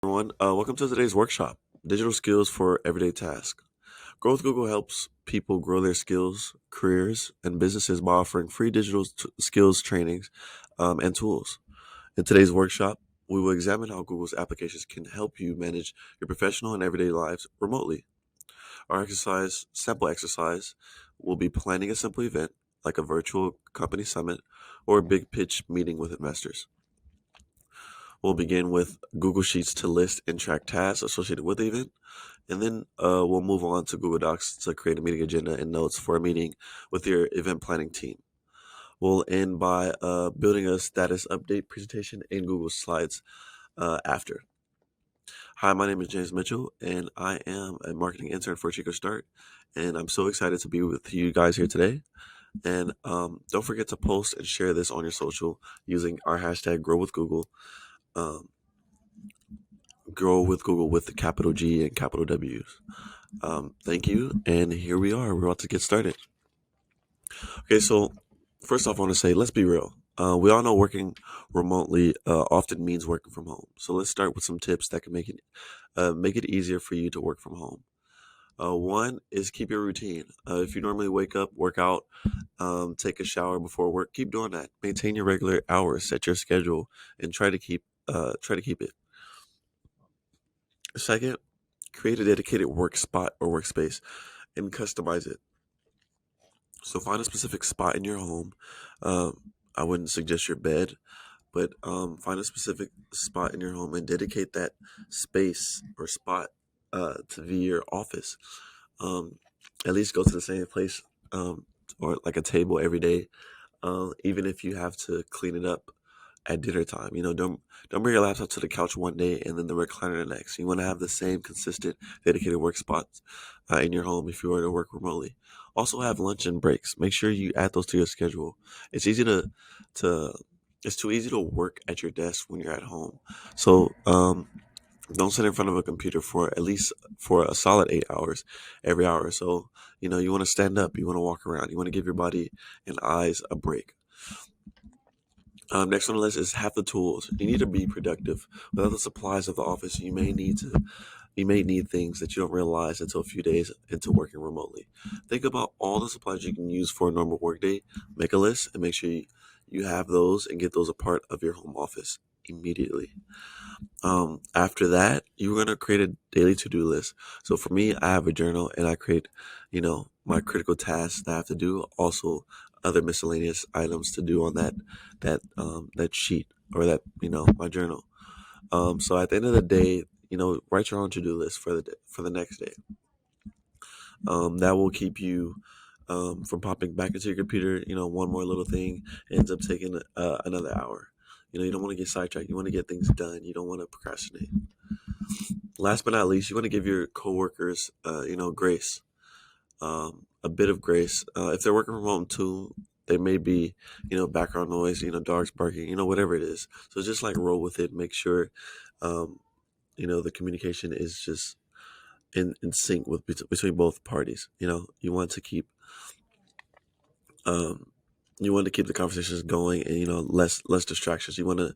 Everyone. Welcome to today's workshop, Digital Skills for Everyday Tasks. Growth with Google helps people grow their skills, careers, and businesses by offering free digital skills trainings and tools. In today's workshop, we will examine how Google's applications can help you manage your professional and everyday lives remotely. Our sample exercise, will be planning a simple event like a virtual company summit or a big pitch meeting with investors. We'll begin with Google Sheets to list and track tasks associated with the event, and then we'll move on to Google Docs to create a meeting agenda and notes for a meeting with your event planning team. We'll end by building a status update presentation in Google Slides after. Hi, my name is James Mitchell, and I am a marketing intern for Chico Start, and I'm so excited to be with you guys here today. And don't forget to post and share this on your social using our hashtag #GrowWithGoogle. Um, Grow with Google with the capital G and capital W's. Thank you, and here we are. We're about to get started. Okay, so first off, I want to say, let's be real. We all know working remotely often means working from home. So let's start with some tips that can make it easier for you to work from home. One is keep your routine. If you normally wake up, work out, take a shower before work, keep doing that. Maintain your regular hours, set your schedule, and try to keep it. Second, create a dedicated work spot or workspace and customize it. So find a specific spot in your home. I wouldn't suggest your bed, but find a specific spot in your home and dedicate that space or spot to be your office. Um, at least go to the same place or like a table every day, even if you have to clean it up at dinner time. Don't bring your laptop to the couch one day and then the recliner the next. You want to have the same consistent, dedicated work spots in your home if you were to work remotely. Also, have lunch and breaks. Make sure you add those to your schedule. It's easy to it's too easy to work at your desk when you're at home. So don't sit in front of a computer for a solid 8 hours every hour. So you want to stand up, you want to walk around, you want to give your body and eyes a break. Next on the list is have the tools. You need to be productive. Without the supplies of the office, you may need things that you don't realize until a few days into working remotely. Think about all the supplies you can use for a normal workday. Make a list and make sure you have those and get those a part of your home office immediately. After that, you're gonna create a daily to-do list. So for me, I have a journal and I create, my critical tasks that I have to do. Also, other miscellaneous items to do on that sheet or that my journal. So at the end of the day, write your own to-do list for the next day. That will keep you from popping back into your computer. One more little thing ends up taking another hour. You don't want to get sidetracked. You want to get things done. You don't want to procrastinate. Last but not least, you want to give your coworkers, grace, a bit of grace. If they're working from home too, they may be, background noise, dogs barking, whatever it is. So just like roll with it. Make sure, um, the communication is just in sync with between both parties. You want to keep um, the conversations going, and less distractions. You want to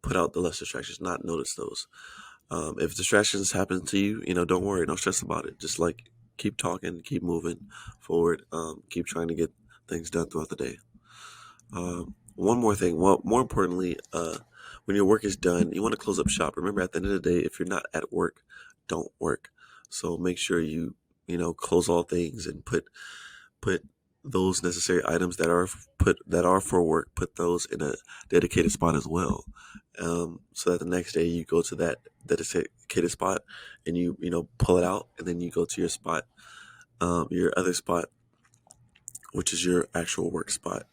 put out the less distractions, not notice those. If distractions happen to you, don't worry, don't stress about it. Just like keep talking, keep moving forward, keep trying to get things done throughout the day. One more thing, well, more importantly, when your work is done, you want to close up shop. Remember, at the end of the day, if you're not at work, don't work. So make sure close all things and put those necessary items that are for work, put those in a dedicated spot as well, so that the next day you go to that dedicated spot and you pull it out, and then you go to your other spot, which is your actual work spot.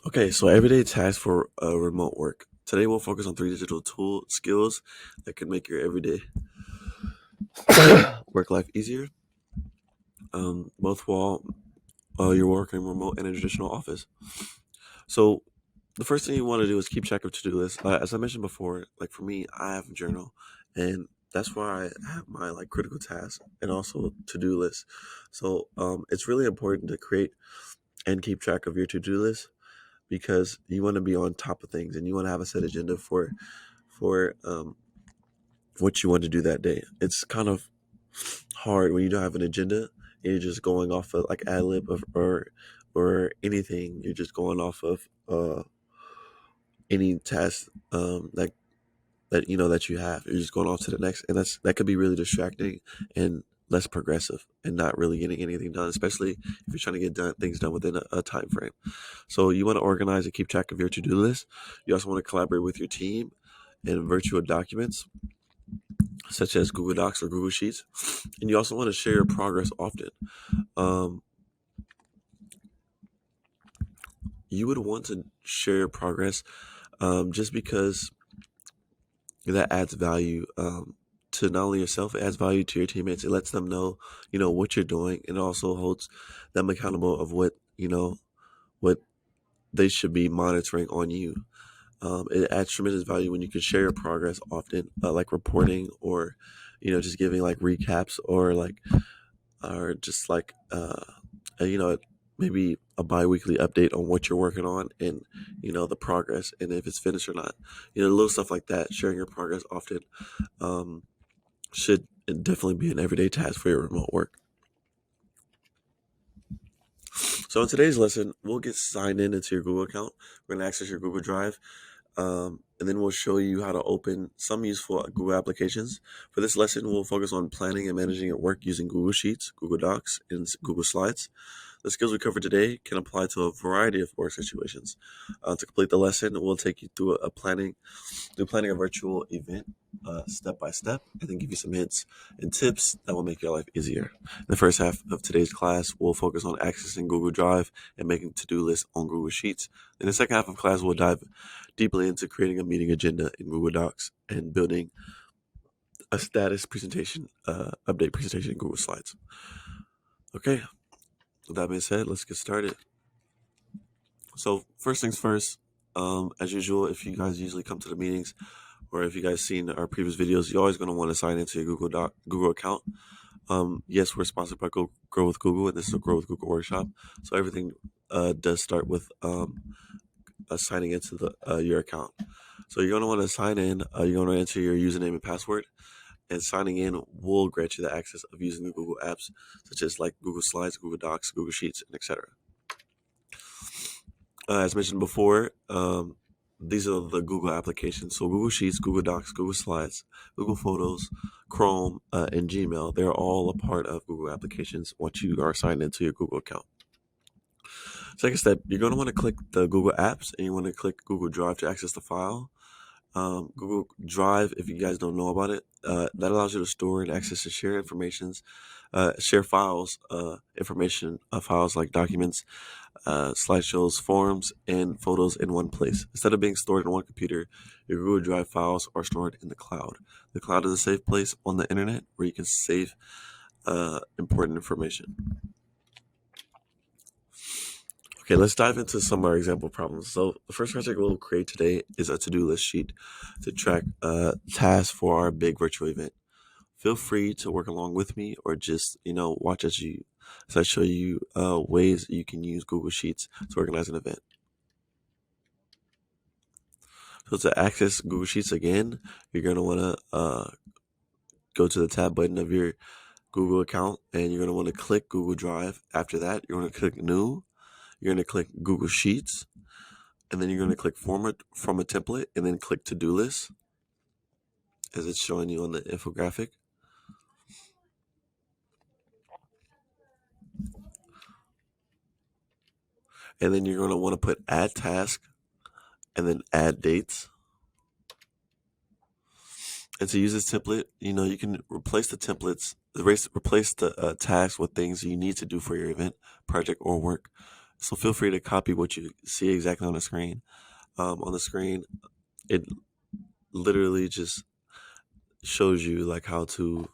Okay, so everyday tasks for remote work. Today we'll focus on 3 digital tool skills that can make your everyday work life easier, both while you're working remote in a traditional office. So the first thing you want to do is keep track of to-do lists. As I mentioned before, like for me, I have a journal, and that's where I have my critical tasks and also to-do lists. So it's really important to create and keep track of your to-do list, because you want to be on top of things and you want to have a set agenda for what you want to do that day. It's kind of hard when you don't have an agenda and you're just going off of like ad lib of or anything. You're just going off of any task that you know that you have. You're just going off to the next, and that could be really distracting and less progressive, and not really getting anything done, especially if you're trying to get things done within a time frame. So you want to organize and keep track of your to-do list. You also want to collaborate with your team in virtual documents such as Google Docs or Google Sheets, and you also want to share your progress often. Um, you would want to share your progress just because that adds value to not only yourself, it adds value to your teammates. It lets them know, what you're doing, and it also holds them accountable of what they should be monitoring on you. It adds tremendous value when you can share your progress often, like reporting or, just giving like recaps or just like, maybe a bi-weekly update on what you're working on and, the progress and if it's finished or not. Little stuff like that, sharing your progress often should definitely be an everyday task for your remote work. So in today's lesson, we'll get signed into your Google account. We're going to access your Google Drive. And then we'll show you how to open some useful Google applications. For this lesson, we'll focus on planning and managing your work using Google Sheets, Google Docs, and Google Slides. The skills we cover today can apply to a variety of work situations. To complete the lesson, we'll take you through planning a virtual event step by step, and then give you some hints and tips that will make your life easier. In the first half of today's class, we'll focus on accessing Google Drive and making to-do lists on Google Sheets. In the second half of class, we'll dive deeply into creating a meeting agenda in Google Docs and building a status presentation, update presentation in Google Slides. Okay, with that being said, let's get started. So first things first, as usual, if you guys usually come to the meetings or if you guys seen our previous videos, you're always going to want to sign into your Google account. Yes, we're sponsored by Grow with Google, and this is a Grow with Google workshop. So everything does start with signing into your account. So you're going to want to sign in. You're going to enter your username and password, and signing in will grant you the access of using the Google apps, such as like Google Slides, Google Docs, Google Sheets, and etc. As mentioned before, these are the Google applications. So Google Sheets, Google Docs, Google Slides, Google Photos, Chrome, and Gmail. They're all a part of Google applications once you are signed into your Google account. Second step, you're going to want to click the Google apps and you want to click Google Drive to access the file. Google Drive, if you guys don't know about it, that allows you to store and access and share share files, information, files like documents, slideshows, forms, and photos in one place. Instead of being stored in one computer, your Google Drive files are stored in the cloud. The cloud is a safe place on the internet where you can save important information. Okay, let's dive into some of our example problems. So the first project we'll create today is a to-do list sheet to track tasks for our big virtual event. Feel free to work along with me or just, watch as I show you ways you can use Google Sheets to organize an event. So to access Google Sheets again, you're going to want to go to the tab button of your Google account and you're going to want to click Google Drive. After that, you're going to click New. You're going to click Google Sheets, and then you're going to click Format from a template, and then click To-Do List, as it's showing you on the infographic. And then you're going to want to put Add Task, and then Add Dates. And to use this template, you can replace the templates, replace the tasks with things you need to do for your event, project, or work. So feel free to copy what you see exactly on the screen. On the screen, it literally just shows you like how to,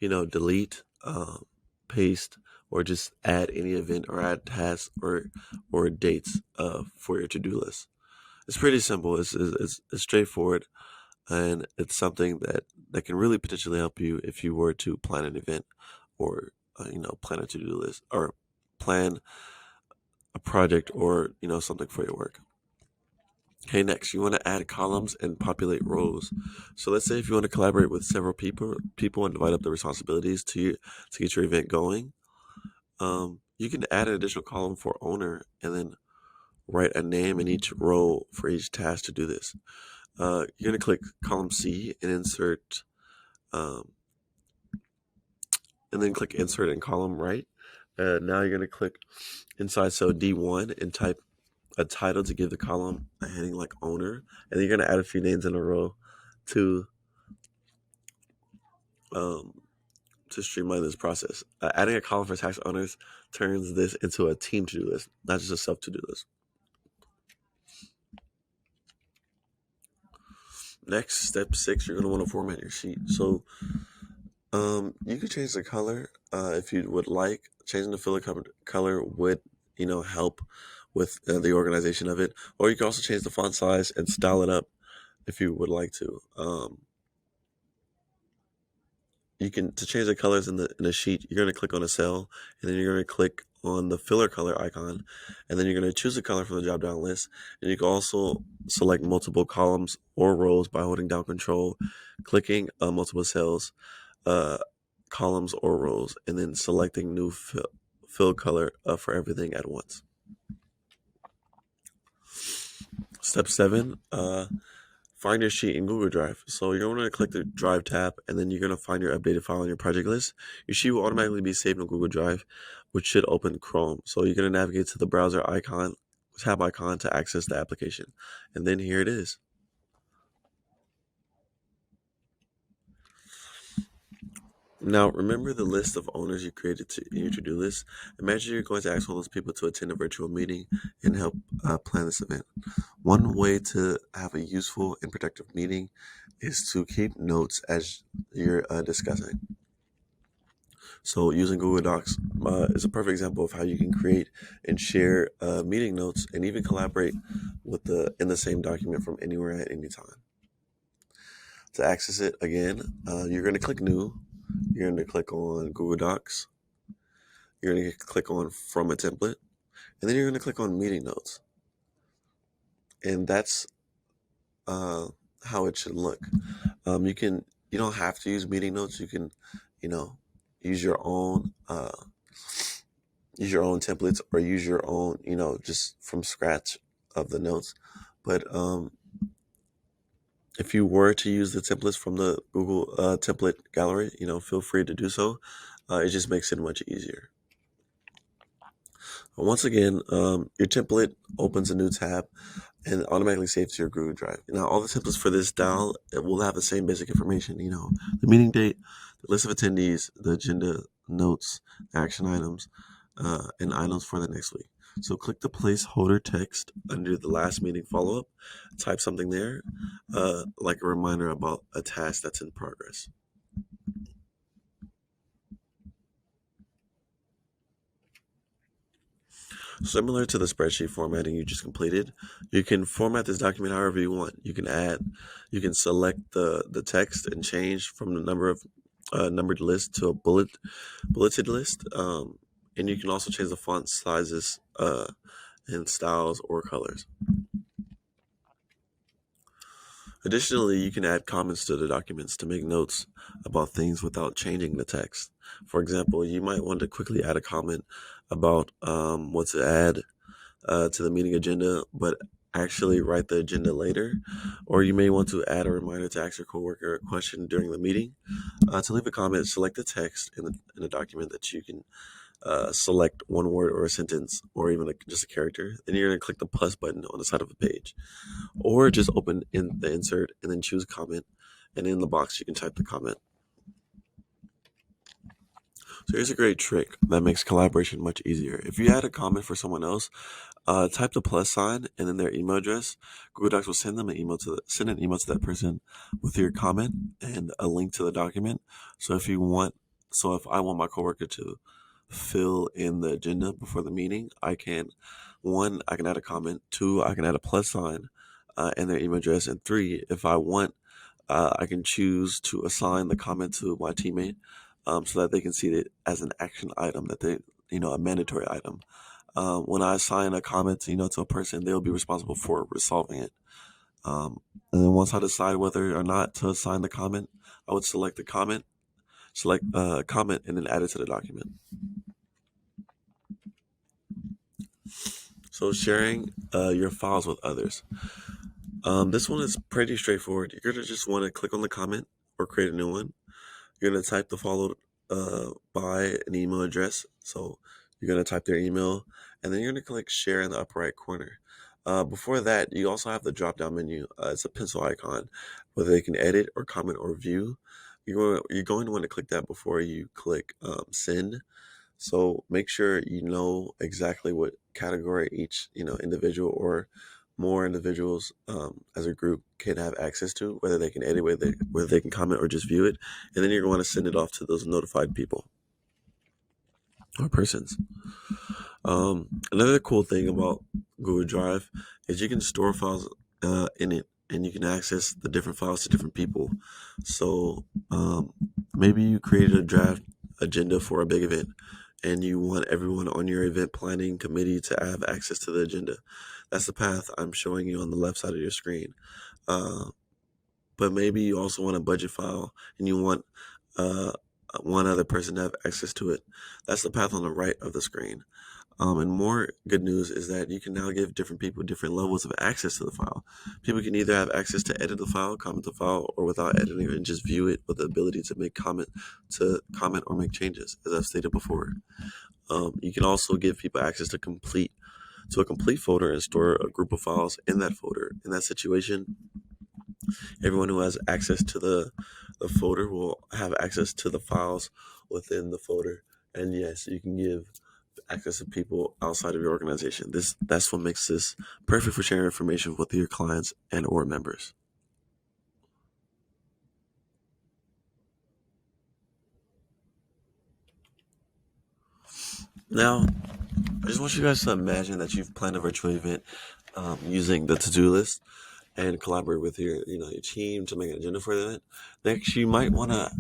delete, paste, or just add any event or add tasks or dates for your to-do list. It's pretty simple. It's straightforward, and it's something that can really potentially help you if you were to plan an event or plan a to-do list or plan a project or something for your work. Okay, next, you want to add columns and populate rows. So let's say if you want to collaborate with several people and divide up the responsibilities to get your event going, you can add an additional column for owner and then write a name in each row for each task to do this. You're going to click column C and insert, um, and then click insert in column right. Now you're going to click inside cell D1 and type a title to give the column a heading like owner, and then you're going to add a few names in a row to um, to streamline this process. Adding a column for tax owners turns this into a team to-do list, not just a self to-do list. Next, step 6, you're going to want to format your sheet. So you could change the color if you would like. Changing the filler color would, help with the organization of it. Or you can also change the font size and style it up if you would like to. You can to change the colors in the sheet. You're going to click on a cell, and then you're going to click on the filler color icon, and then you're going to choose a color from the drop down list. And you can also select multiple columns or rows by holding down Control, clicking multiple cells, uh, columns or rows, and then selecting new fill color for everything at once. Step 7. Find your sheet in Google Drive. So you're going to click the Drive tab, and then you're going to find your updated file in your project list. Your sheet will automatically be saved in Google Drive, which should open Chrome. So you're going to navigate to the browser tab icon to access the application. And then here it is. Now, remember the list of owners you created in your to-do list? Imagine you're going to ask all those people to attend a virtual meeting and help plan this event. One way to have a useful and productive meeting is to keep notes as you're discussing. So using Google Docs is a perfect example of how you can create and share meeting notes and even collaborate in the same document from anywhere at any time. To access it again, you're going to click New. You're going to click on Google Docs. You're going to click on From a Template. And then you're going to click on Meeting Notes. And that's how it should look. You don't have to use Meeting Notes. You can, use your own templates or use your own, just from scratch of the notes. But if you were to use the templates from the Google template gallery, feel free to do so. It just makes it much easier. Once again, your template opens a new tab and automatically saves to your Google Drive. Now, all the templates for this style will have the same basic information, the meeting date, the list of attendees, the agenda, notes, action items, and items for the next week. So click the placeholder text under the last meeting follow-up, type something there, like a reminder about a task that's in progress. Similar to the spreadsheet formatting you just completed, you can format this document however you want. You can select the text and change from the numbered list to a bulleted list. And you can also change the font sizes and styles or colors. Additionally, you can add comments to the documents to make notes about things without changing the text. For example, you might want to quickly add a comment about what to add to the meeting agenda, but actually write the agenda later. Or you may want to add a reminder to ask your coworker a question during the meeting. To leave a comment, select the text in the document that you can select one word or a sentence or even just a character. Then you're going to click the plus button on the side of the page. Or just open in the insert and then choose comment. And in the box, you can type the comment. So here's a great trick that makes collaboration much easier. If you add a comment for someone else, type the plus sign and then their email address. Google Docs will send an email to that person with your comment and a link to the document. So if I want my coworker to fill in the agenda before the meeting, I can add a comment. 2, I can add a plus sign and their email address. And 3, if I want, I can choose to assign the comment to my teammate so that they can see it as an action item, a mandatory item When I assign a comment, to a person, they'll be responsible for resolving it. And then once I decide whether or not to assign the comment, I would select the comment, select comment, and then add it to the document. So sharing your files with others. This one is pretty straightforward. You're gonna just want to click on the comment or create a new one. You're gonna type the followed by an email address. So you're gonna type their email, and then you're gonna click share in the upper right corner. Before that, you also have the drop down menu. It's a pencil icon, whether they can edit or comment or view. You're going to want to click that before you click send. So make sure you know exactly what category each individual or more individuals as a group can have access to, whether they can edit, whether they can comment or just view it, and then you're going to send it off to those notified people or persons. Another cool thing about Google Drive is you can store files in it, and you can access the different files to different people. So maybe you created a draft agenda for a big event, and you want everyone on your event planning committee to have access to the agenda. That's the path I'm showing you on the left side of your screen. Uh, but maybe you also want a budget file, and you want uh, one other person to have access to it. That's the path on the right of the screen. And more good news is that you can now give different people different levels of access to the file. People can either have access to edit the file, comment the file, or without editing and just view it with the ability to comment or make changes, as I've stated before. You can also give people access to a complete folder and store a group of files in that folder. In that situation, everyone who has access to the folder will have access to the files within the folder. And yes, you can give access to people outside of your organization. That's what makes this perfect for sharing information with your clients and or members. Now, I just want you guys to imagine that you've planned a virtual event using the to-do list and collaborate with your team to make an agenda for the event. Next, you might want to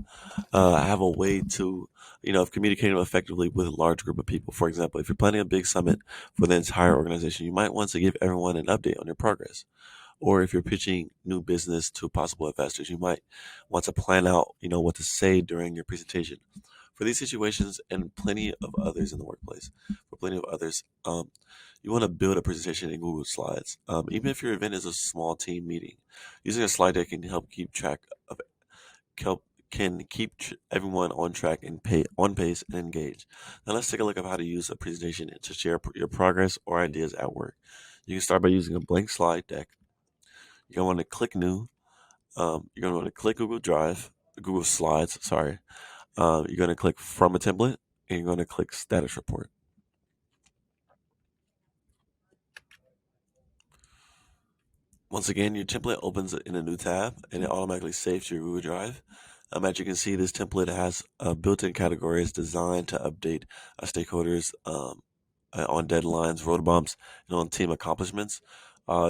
have a way to, of communicating effectively with a large group of people. For example, if you're planning a big summit for the entire organization, you might want to give everyone an update on your progress. Or if you're pitching new business to possible investors, you might want to plan out, what to say during your presentation. For these situations and plenty of others in the workplace, for plenty of others, you want to build a presentation in Google Slides. Even if your event is a small team meeting, using a slide deck can help keep track of help can keep everyone on track and pay on pace and engaged. Now let's take a look at how to use a presentation to share your progress or ideas at work. You can start by using a blank slide deck. You're going to want to click New. You're going to want to click Google Slides. Sorry. You're going to click From a Template, and you're going to click Status Report. Once again, your template opens in a new tab, and it automatically saves to your Google Drive. As you can see, this template has built-in categories designed to update stakeholders on deadlines, road bumps, and on team accomplishments.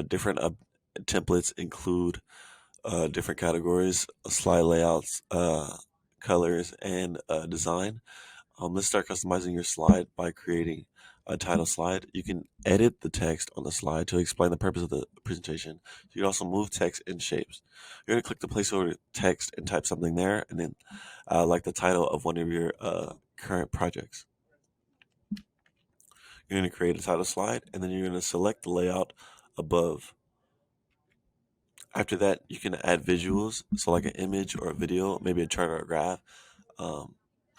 Different templates include different categories, slide layouts, colors, and design. Let's start customizing your slide by creating a title slide. You can edit the text on the slide to explain the purpose of the presentation. You can also move text and shapes. You're going to click the placeholder text and type something there, and then like the title of one of your current projects. You're going to create a title slide, and then you're going to select the layout above. After that, you can add visuals, so like an image or a video, maybe a chart or a graph. Um,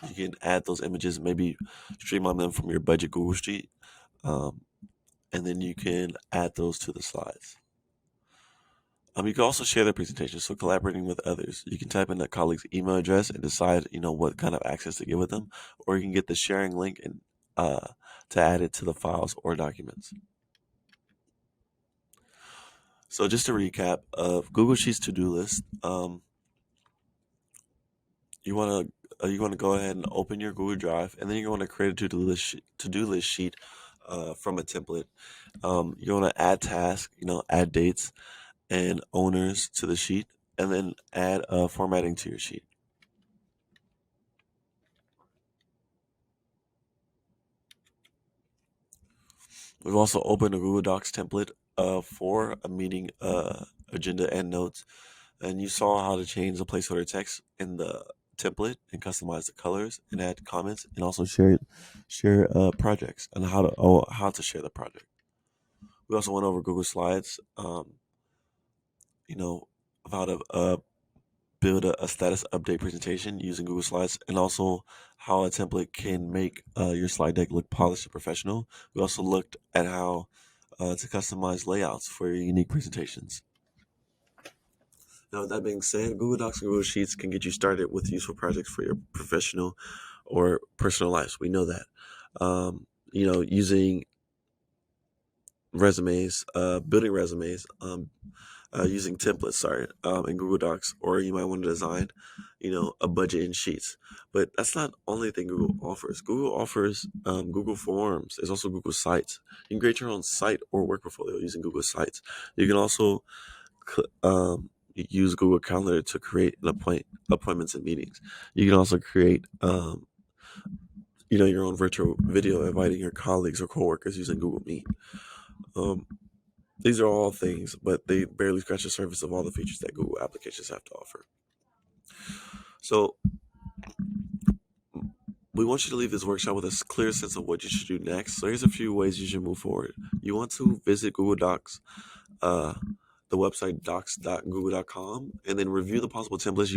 you can add those images, maybe streamline them from your budget Google Sheet, um, and then you can add those to the slides. You can also share the presentation, so collaborating with others. You can type in a colleague's email address and decide, what kind of access to give with them, or you can get the sharing link and to add it to the files or documents. So just to recap of Google Sheets to-do list, you want to go ahead and open your Google Drive, and then you're going to create a to-do list sheet from a template. You want to add tasks, add dates and owners to the sheet, and then add formatting to your sheet. We've also opened a Google Docs template for a meeting agenda and notes. And you saw how to change the placeholder text in the template and customize the colors and add comments and also share projects and how to share the project. We also went over Google Slides, you know, of how to build a status update presentation using Google Slides, and also how a template can make your slide deck look polished and professional. We also looked at how to customize layouts for your unique presentations. Now, with that being said, Google Docs and Google Sheets can get you started with useful projects for your professional or personal lives. We know that. Using resumes, building resumes, using templates, in Google Docs, or you might want to design, a budget in Sheets. But that's not the only thing Google offers. Google offers Google Forms. There's also Google Sites. You can create your own site or work portfolio using Google Sites. You can also use Google Calendar to create appointments and meetings. You can also create, your own virtual video inviting your colleagues or coworkers using Google Meet. These are all things, but they barely scratch the surface of all the features that Google applications have to offer. So we want you to leave this workshop with a clear sense of what you should do next. So here's a few ways you should move forward. You want to visit Google Docs, the website docs.google.com, and then review the possible templates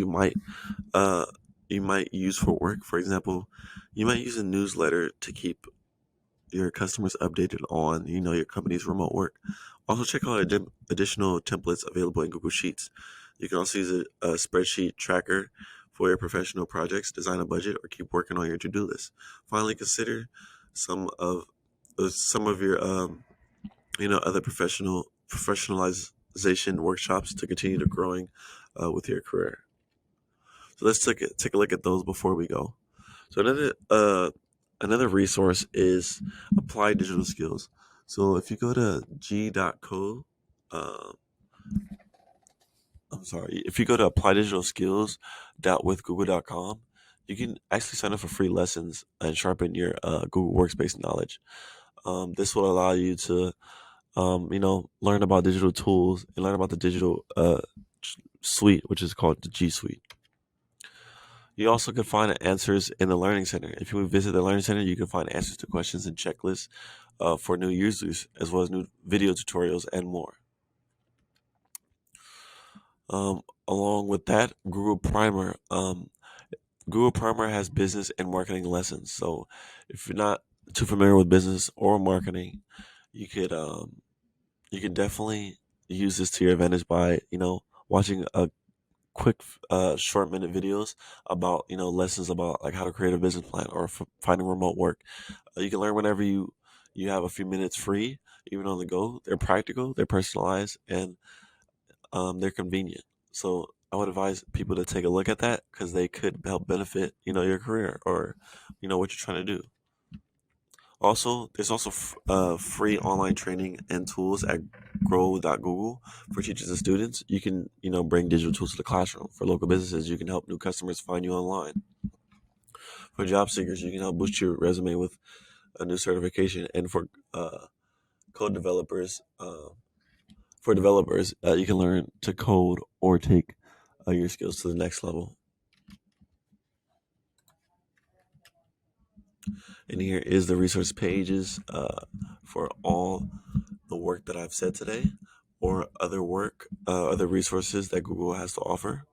you might use for work. For example, you might use a newsletter to keep your customers updated on your company's remote work. Also, check out additional templates available in Google Sheets. You can also use a spreadsheet tracker for your professional projects, design a budget, or keep working on your to-do list. Finally, consider some of your other professionalization workshops to continue to growing with your career. So let's take a look at those before we go. So another resource is Apply Digital Skills. So if you go to g.co, if you go to applydigitalskills.withgoogle.com, you can actually sign up for free lessons and sharpen your Google Workspace knowledge. This will allow you to, learn about digital tools and learn about the digital suite, which is called the G Suite. You also can find answers in the Learning Center. If you visit the Learning Center, you can find answers to questions and checklists for new users, as well as new video tutorials and more. Along with that, Google Primer. Google Primer has business and marketing lessons. So if you're not too familiar with business or marketing, you can definitely use this to your advantage by watching a quick short minute videos about lessons about like how to create a business plan or finding remote work. You can learn whenever you have a few minutes free, even on the go. They're practical, they're personalized, and they're convenient. So I would advise people to take a look at that because they could help benefit your career or what you're trying to do. Also, there's also free online training and tools at grow.google for teachers and students. You can, bring digital tools to the classroom. For local businesses, you can help new customers find you online. For job seekers, you can help boost your resume with a new certification. And for code developers, you can learn to code or take your skills to the next level. And here is the resource pages for all the work that I've said today, or other resources that Google has to offer.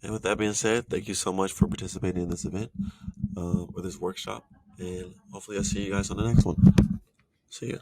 And with that being said, thank you so much for participating in this event or this workshop. And hopefully I'll see you guys on the next one. See ya.